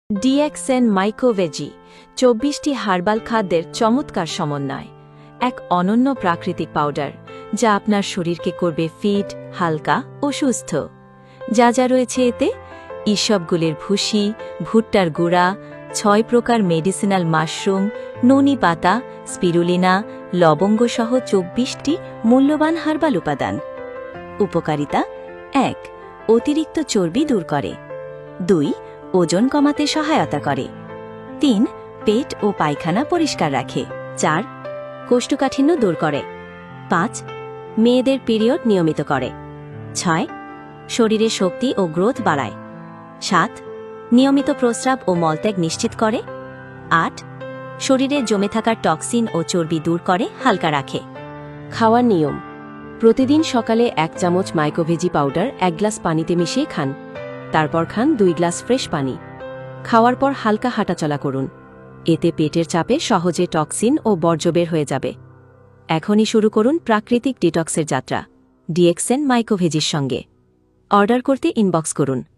DXN মাইক্রোভেজি ২৪টি herbal খাদ্যের চমৎকার সমন্বয়, এক অনন্য প্রাকৃতিক পাউডার যা আপনার শরীরকে করবে ফিট, হালকা ও সুস্থ। যা যা রয়েছে এতে: ইসবগুলির ভুসি, ভুট্টার গুঁড়া, ৬ প্রকার মেডিসিনাল মাশরুম, ননি পাতা, স্পিরুলিনা, লবঙ্গসহ ২৪টি মূল্যবান হার্বাল উপাদান। উপকারিতা: ১. অতিরিক্ত চর্বি দূর করে। ২. ওজন কমাতে সহায়তা করে। ৩. পেট ও পায়খানা পরিষ্কার রাখে। ৪. কোষ্ঠকাঠিন্য দূর করে। ৫. মেয়েদের পিরিয়ড নিয়মিত করে। ৬. শরীরে শক্তি ও গ্রোথ বাড়ায়। ৭. নিয়মিত প্রস্রাব ও মলত্যাগ নিশ্চিত করে। ৮. শরীরে জমে থাকা টক্সিন ও চর্বি দূর করে, হালকা রাখে। খাওয়ার নিয়ম: প্রতিদিন সকালে ১ চামচ মাইক্রোভেজি পাউডার ১ গ্লাস পানিতে মিশিয়ে খান। তারপর খান ২ গ্লাস ফ্রেশ পানি। খাওয়ার পর হালকা হাঁটাচলা করুন। এতে পেটের চাপে সহজে টক্সিন ও বর্জ্য বের হয়ে যাবে। এখনই শুরু করুন প্রাকৃতিক ডিটক্সের যাত্রা ডিএক্সএন মাইক্রোভেজির সঙ্গে। অর্ডার করতে ইনবক্স করুন।